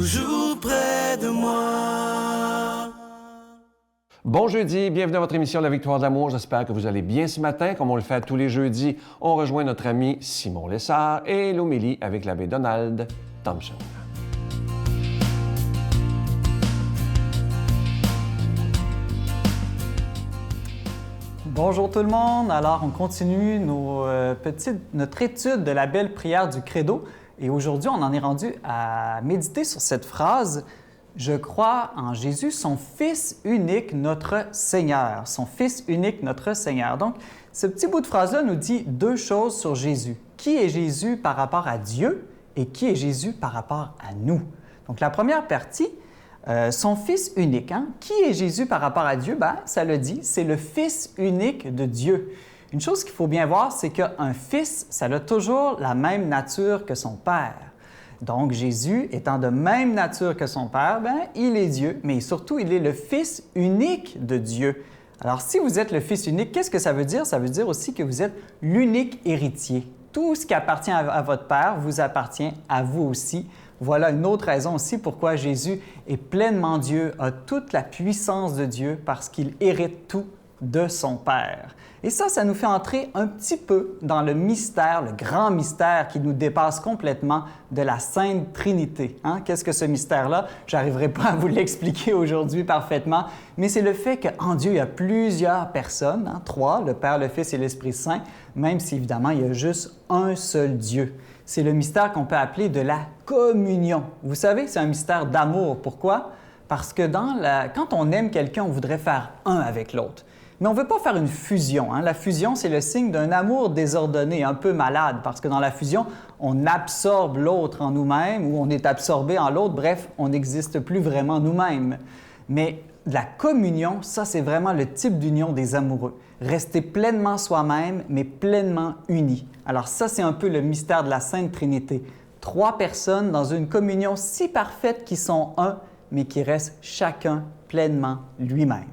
toujours près de moi. Bon jeudi, bienvenue à votre émission La Victoire de l'amour. J'espère que vous allez bien ce matin. Comme on le fait tous les jeudis, on rejoint notre ami Simon Lessard et l'homélie avec l'abbé Donald Thompson. Bonjour tout le monde. Alors, on continue notre étude de la belle prière du Credo. Et aujourd'hui, on en est rendu à méditer sur cette phrase « Je crois en Jésus, son Fils unique, notre Seigneur. » Son Fils unique, notre Seigneur. Donc, ce petit bout de phrase-là nous dit deux choses sur Jésus. Qui est Jésus par rapport à Dieu et qui est Jésus par rapport à nous? Donc, la première partie, son Fils unique. Qui est Jésus par rapport à Dieu? Ça le dit, c'est le Fils unique de Dieu. Une chose qu'il faut bien voir, c'est qu'un fils, ça a toujours la même nature que son Père. Donc, Jésus, étant de même nature que son Père, il est Dieu, mais surtout, il est le Fils unique de Dieu. Alors, si vous êtes le Fils unique, qu'est-ce que ça veut dire? Ça veut dire aussi que vous êtes l'unique héritier. Tout ce qui appartient à votre Père vous appartient à vous aussi. Voilà une autre raison aussi pourquoi Jésus est pleinement Dieu, a toute la puissance de Dieu parce qu'il hérite tout de son Père. Et ça nous fait entrer un petit peu dans le mystère, le grand mystère qui nous dépasse complètement de la Sainte Trinité. Qu'est-ce que ce mystère-là? Je n'arriverai pas à vous l'expliquer aujourd'hui parfaitement, mais c'est le fait qu'en Dieu, il y a plusieurs personnes, trois, le Père, le Fils et l'Esprit Saint, même si évidemment, il y a juste un seul Dieu. C'est le mystère qu'on peut appeler de la communion. Vous savez, c'est un mystère d'amour. Pourquoi? Parce que quand on aime quelqu'un, on voudrait faire un avec l'autre. Mais on ne veut pas faire une fusion. La fusion, c'est le signe d'un amour désordonné, un peu malade, parce que dans la fusion, on absorbe l'autre en nous-mêmes ou on est absorbé en l'autre. Bref, on n'existe plus vraiment nous-mêmes. Mais la communion, ça, c'est vraiment le type d'union des amoureux. Rester pleinement soi-même, mais pleinement unis. Alors ça, c'est un peu le mystère de la Sainte Trinité. Trois personnes dans une communion si parfaite qui sont un, mais qui restent chacun pleinement lui-même.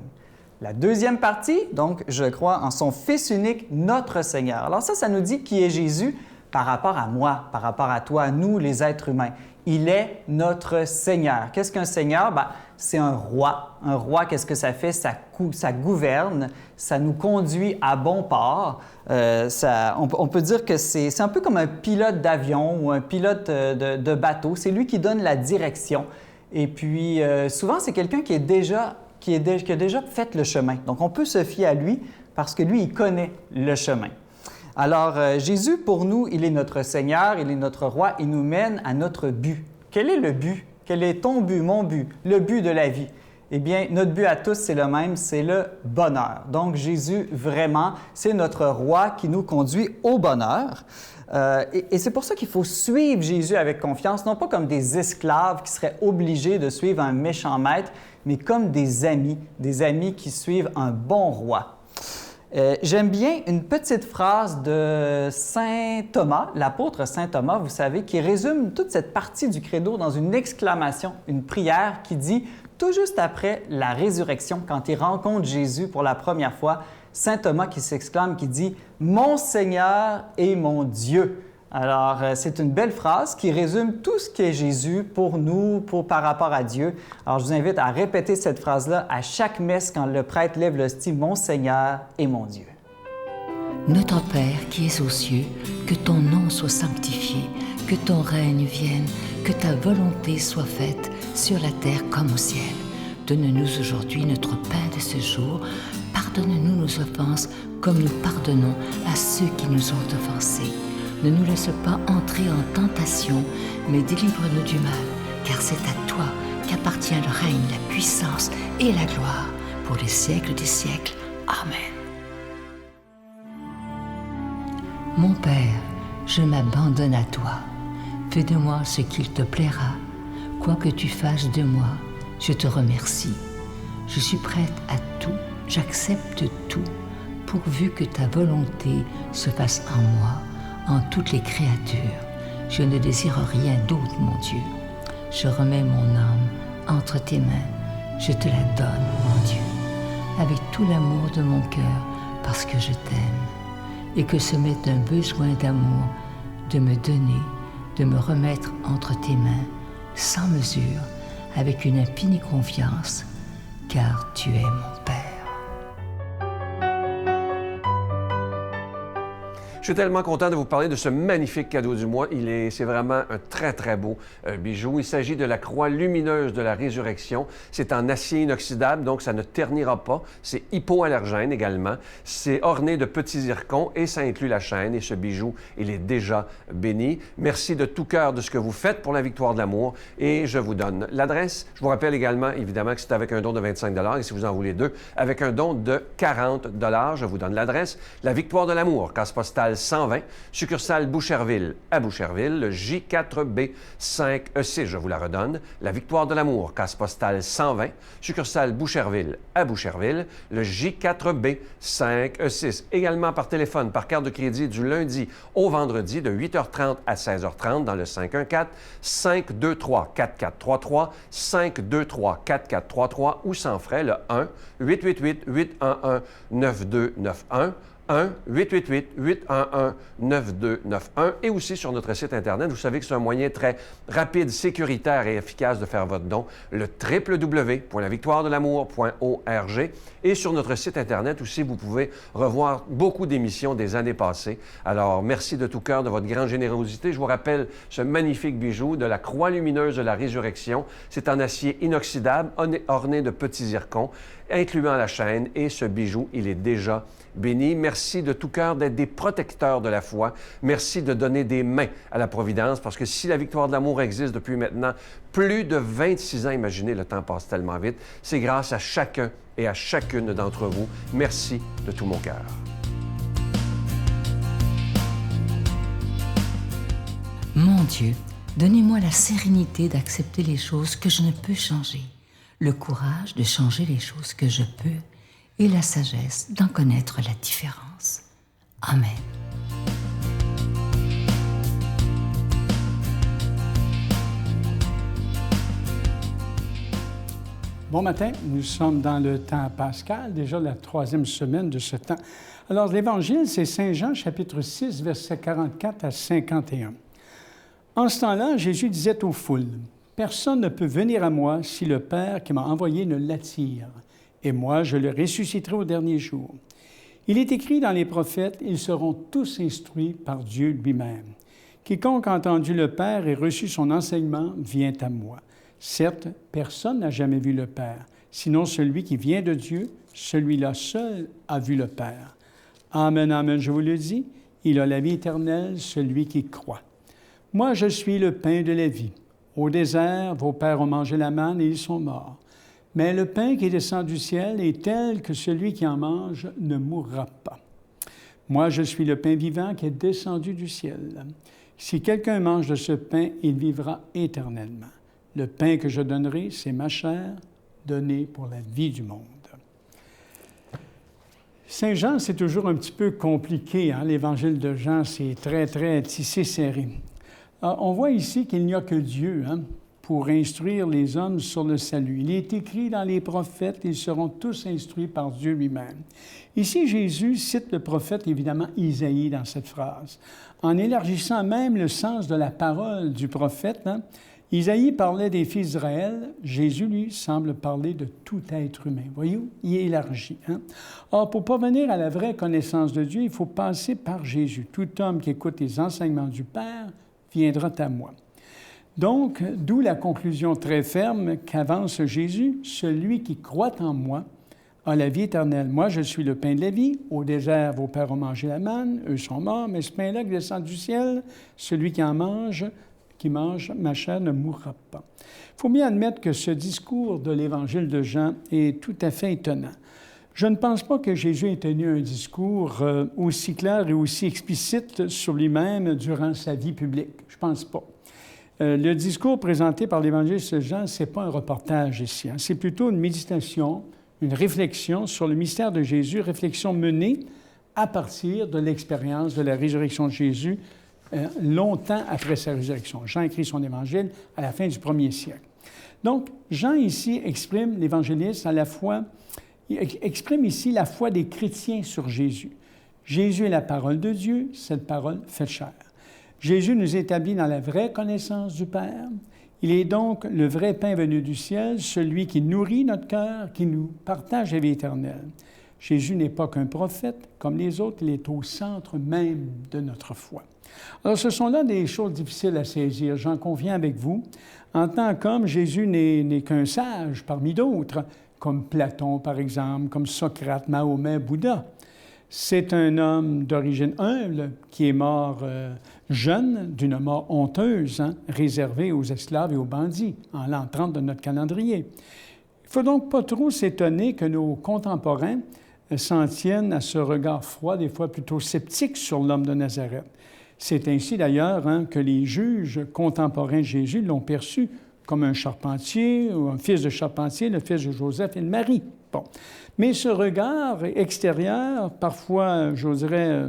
La deuxième partie, donc, je crois en son Fils unique, notre Seigneur. Alors ça nous dit qui est Jésus par rapport à moi, par rapport à toi, nous, les êtres humains. Il est notre Seigneur. Qu'est-ce qu'un Seigneur? C'est un roi. Un roi, qu'est-ce que ça fait? Ça gouverne, ça nous conduit à bon port. On peut dire que c'est un peu comme un pilote d'avion ou un pilote de bateau. C'est lui qui donne la direction. Et puis, souvent, c'est quelqu'un qui a déjà fait le chemin. Donc, on peut se fier à lui parce que lui, il connaît le chemin. Alors, Jésus, pour nous, il est notre Seigneur, il est notre roi, il nous mène à notre but. Quel est le but? Quel est ton but, mon but, le but de la vie? Eh bien, notre but à tous, c'est le même, c'est le bonheur. Donc, Jésus, vraiment, c'est notre roi qui nous conduit au bonheur. Et c'est pour ça qu'il faut suivre Jésus avec confiance, non pas comme des esclaves qui seraient obligés de suivre un méchant maître, mais comme des amis qui suivent un bon roi. J'aime bien une petite phrase de Saint Thomas, l'apôtre Saint Thomas, vous savez, qui résume toute cette partie du credo dans une exclamation, une prière qui dit, tout juste après la résurrection, quand il rencontre Jésus pour la première fois, Saint Thomas qui s'exclame, qui dit « Mon Seigneur et mon Dieu ». Alors, c'est une belle phrase qui résume tout ce qu'est Jésus pour nous, par rapport à Dieu. Alors, je vous invite à répéter cette phrase-là à chaque messe quand le prêtre lève l'hostie « Mon Seigneur et mon Dieu ». Notre Père qui es aux cieux, que ton nom soit sanctifié, que ton règne vienne, que ta volonté soit faite sur la terre comme au ciel. Donne-nous aujourd'hui notre pain de ce jour. Pardonne-nous nos offenses comme nous pardonnons à ceux qui nous ont offensés. Ne nous laisse pas entrer en tentation, mais délivre-nous du mal, car c'est à toi qu'appartient le règne, la puissance et la gloire pour les siècles des siècles. Amen. Mon Père, je m'abandonne à toi. Fais de moi ce qu'il te plaira. Quoi que tu fasses de moi, je te remercie. Je suis prête à tout, j'accepte tout, pourvu que ta volonté se fasse en moi, en toutes les créatures. Je ne désire rien d'autre, mon Dieu. Je remets mon âme entre tes mains. Je te la donne, mon Dieu, avec tout l'amour de mon cœur, parce que je t'aime, et que ce m'est un besoin d'amour de me donner, de me remettre entre tes mains, sans mesure, avec une infinie confiance, car tu es mon Père. Je suis tellement content de vous parler de ce magnifique cadeau du mois. C'est vraiment un très, très beau bijou. Il s'agit de la croix lumineuse de la résurrection. C'est en acier inoxydable, donc ça ne ternira pas. C'est hypoallergène également. C'est orné de petits zircons et ça inclut la chaîne. Et ce bijou, il est déjà béni. Merci de tout cœur de ce que vous faites pour la victoire de l'amour. Et je vous donne l'adresse. Je vous rappelle également, évidemment, que c'est avec un don de 25 $ et si vous en voulez deux, avec un don de 40 $. Je vous donne l'adresse. La victoire de l'amour, case postale 120, succursale Boucherville à Boucherville, le J4B 5E6, je vous la redonne. La victoire de l'amour, case postale 120, succursale Boucherville à Boucherville, le J4B 5E6. Également par téléphone, par carte de crédit du lundi au vendredi de 8h30 à 16h30 dans le 514-523-4433, 523-4433 ou sans frais le 1-888-811-9291. 1-888-811-9291 et aussi sur notre site Internet. Vous savez que c'est un moyen très rapide, sécuritaire et efficace de faire votre don, le www.lavictoiredelamour.org. Et sur notre site Internet aussi, vous pouvez revoir beaucoup d'émissions des années passées. Alors, merci de tout cœur de votre grande générosité. Je vous rappelle ce magnifique bijou de la croix lumineuse de la résurrection. C'est en acier inoxydable, orné de petits zircons, incluant la chaîne. Et ce bijou, il est déjà béni. Merci de tout cœur d'être des protecteurs de la foi. Merci de donner des mains à la Providence, parce que si la victoire de l'amour existe depuis maintenant plus de 26 ans, imaginez, le temps passe tellement vite, c'est grâce à chacun et à chacune d'entre vous. Merci de tout mon cœur. Mon Dieu, donnez-moi la sérénité d'accepter les choses que je ne peux changer, le courage de changer les choses que je peux, et la sagesse d'en connaître la différence. Amen. Bon matin, nous sommes dans le temps pascal, déjà la 3e semaine de ce temps. Alors, l'Évangile, c'est Saint Jean, chapitre 6, versets 44 à 51. En ce temps-là, Jésus disait aux foules, « Personne ne peut venir à moi si le Père qui m'a envoyé ne l'attire. Et moi, je le ressusciterai au dernier jour. Il est écrit dans les prophètes, ils seront tous instruits par Dieu lui-même. Quiconque a entendu le Père et reçu son enseignement vient à moi. Certes, personne n'a jamais vu le Père, sinon celui qui vient de Dieu, celui-là seul a vu le Père. Amen, amen, je vous le dis, il a la vie éternelle, celui qui croit. Moi, je suis le pain de la vie. Au désert, vos pères ont mangé la manne et ils sont morts. Mais le pain qui descend du ciel est tel que celui qui en mange ne mourra pas. Moi, je suis le pain vivant qui est descendu du ciel. Si quelqu'un mange de ce pain, il vivra éternellement. Le pain que je donnerai, c'est ma chair, donnée pour la vie du monde. Saint Jean, c'est toujours un petit peu compliqué. Hein? L'Évangile de Jean, c'est très, très tissé serré. Alors, on voit ici qu'il n'y a que Dieu, pour instruire les hommes sur le salut. Il est écrit dans les prophètes, ils seront tous instruits par Dieu lui-même. Ici, Jésus cite le prophète, évidemment, Isaïe dans cette phrase, en élargissant même le sens de la parole du prophète. Isaïe parlait des fils d'Israël, Jésus, lui, semble parler de tout être humain. Voyez-vous, il élargit. Or, pour parvenir à la vraie connaissance de Dieu, il faut passer par Jésus. Tout homme qui écoute les enseignements du Père viendra à moi. Donc, d'où la conclusion très ferme qu'avance Jésus, « Celui qui croit en moi a la vie éternelle. Moi, je suis le pain de la vie. Au désert, vos pères ont mangé la manne, eux sont morts, mais ce pain-là qui descend du ciel, celui qui mange ma chair ne mourra pas. » Il faut bien admettre que ce discours de l'Évangile de Jean est tout à fait étonnant. Je ne pense pas que Jésus ait tenu un discours aussi clair et aussi explicite sur lui-même durant sa vie publique. Je ne pense pas. Le discours présenté par l'Évangile de Jean, ce n'est pas un reportage ici. C'est plutôt une méditation, une réflexion sur le mystère de Jésus, réflexion menée à partir de l'expérience de la résurrection de Jésus longtemps après sa résurrection. Jean écrit son Évangile à la fin du 1er siècle. Donc, Jean ici exprime, l'évangéliste, exprime ici la foi des chrétiens sur Jésus. Jésus est la parole de Dieu, cette parole fait chair. Jésus nous établit dans la vraie connaissance du Père. Il est donc le vrai pain venu du ciel, celui qui nourrit notre cœur, qui nous partage la vie éternelle. Jésus n'est pas qu'un prophète comme les autres, il est au centre même de notre foi. Alors, ce sont là des choses difficiles à saisir, j'en conviens avec vous. En tant qu'homme, Jésus n'est qu'un sage parmi d'autres, comme Platon, par exemple, comme Socrate, Mahomet, Bouddha. C'est un homme d'origine humble qui est mort jeune, d'une mort honteuse, réservée aux esclaves et aux bandits, en l'an 30 de notre calendrier. Il ne faut donc pas trop s'étonner que nos contemporains s'en tiennent à ce regard froid, des fois plutôt sceptique sur l'homme de Nazareth. C'est ainsi d'ailleurs que les juges contemporains de Jésus l'ont perçu comme un charpentier ou un fils de charpentier, le fils de Joseph et de Marie. Bon. Mais ce regard extérieur, parfois, j'oserais,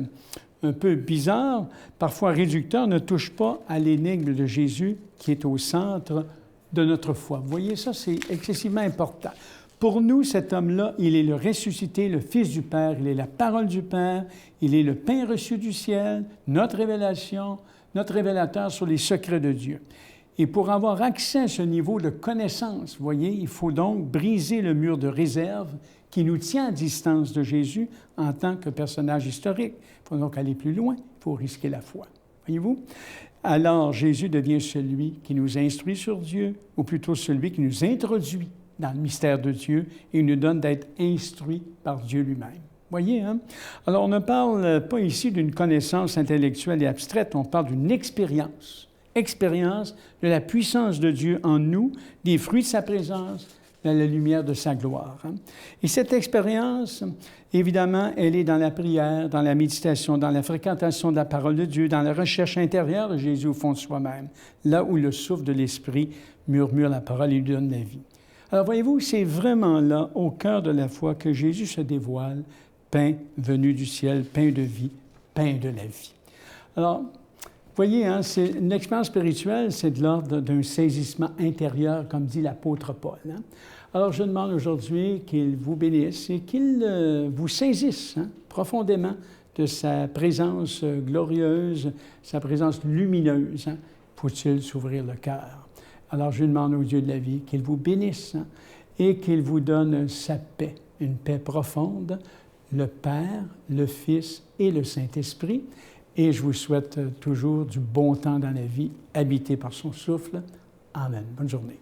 un peu bizarre, parfois réducteur, ne touche pas à l'énigme de Jésus qui est au centre de notre foi. Vous voyez, ça, c'est excessivement important. Pour nous, cet homme-là, il est le ressuscité, le Fils du Père, il est la parole du Père, il est le pain reçu du ciel, notre révélation, notre révélateur sur les secrets de Dieu. Et pour avoir accès à ce niveau de connaissance, vous voyez, il faut donc briser le mur de réserve qui nous tient à distance de Jésus en tant que personnage historique. Il faut donc aller plus loin, il faut risquer la foi. Voyez-vous? Alors, Jésus devient celui qui nous instruit sur Dieu, ou plutôt celui qui nous introduit dans le mystère de Dieu et nous donne d'être instruits par Dieu lui-même. Voyez, hein? Alors, on ne parle pas ici d'une connaissance intellectuelle et abstraite, on parle d'une expérience de la puissance de Dieu en nous, des fruits de sa présence, dans la lumière de sa gloire. Et cette expérience, évidemment, elle est dans la prière, dans la méditation, dans la fréquentation de la parole de Dieu, dans la recherche intérieure de Jésus au fond de soi-même, là où le souffle de l'Esprit murmure la parole et lui donne la vie. Alors, voyez-vous, c'est vraiment là, au cœur de la foi, que Jésus se dévoile, pain venu du ciel, pain de vie, pain de la vie. Alors, vous voyez, c'est une expérience spirituelle, c'est de l'ordre d'un saisissement intérieur, comme dit l'apôtre Paul. Alors, je demande aujourd'hui qu'il vous bénisse et qu'il vous saisisse profondément de sa présence glorieuse, sa présence lumineuse. Faut-il s'ouvrir le cœur? Alors, je demande au Dieu de la vie qu'il vous bénisse et qu'il vous donne sa paix, une paix profonde, le Père, le Fils et le Saint-Esprit. Et je vous souhaite toujours du bon temps dans la vie, habité par son souffle. Amen. Bonne journée.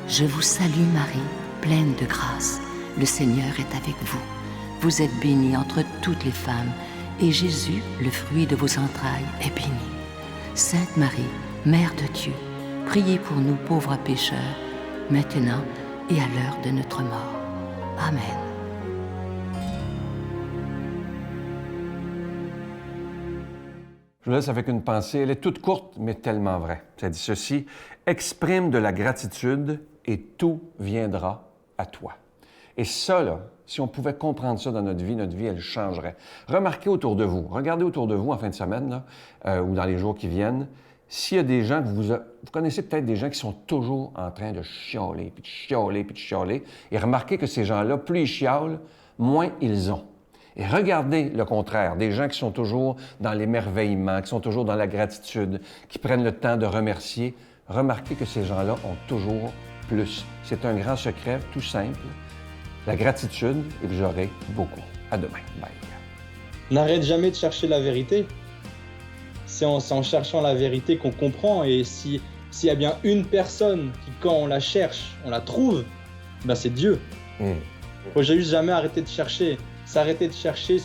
Je vous salue Marie, pleine de grâce. Le Seigneur est avec vous. Vous êtes bénie entre toutes les femmes, et Jésus, le fruit de vos entrailles, est béni. Sainte Marie, Mère de Dieu, priez pour nous pauvres pécheurs, maintenant et à l'heure de notre mort. Amen. Je vous laisse avec une pensée. Elle est toute courte, mais tellement vraie. Ça dit ceci: exprime de la gratitude et tout viendra à toi. Et ça, là, si on pouvait comprendre ça dans notre vie, elle changerait. Remarquez autour de vous, regardez autour de vous en fin de semaine, là, ou dans les jours qui viennent, s'il y a des gens que vous connaissez peut-être des gens qui sont toujours en train de chialer, puis de chialer, puis de chialer, et remarquez que ces gens-là, plus ils chialent, moins ils ont. Et regardez le contraire, des gens qui sont toujours dans l'émerveillement, qui sont toujours dans la gratitude, qui prennent le temps de remercier. Remarquez que ces gens-là ont toujours plus. C'est un grand secret, tout simple. La gratitude, et vous aurez beaucoup. À demain. Bye. N'arrête jamais de chercher la vérité. C'est en cherchant la vérité qu'on comprend. Et s'il y a bien une personne qui, quand on la cherche, on la trouve, ben c'est Dieu. Faut juste jamais arrêter de chercher. S'arrêter de chercher,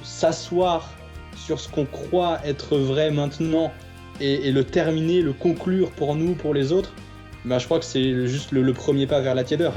s'asseoir sur ce qu'on croit être vrai maintenant et le terminer, le conclure pour nous, pour les autres, ben je crois que c'est juste le premier pas vers la tiédeur.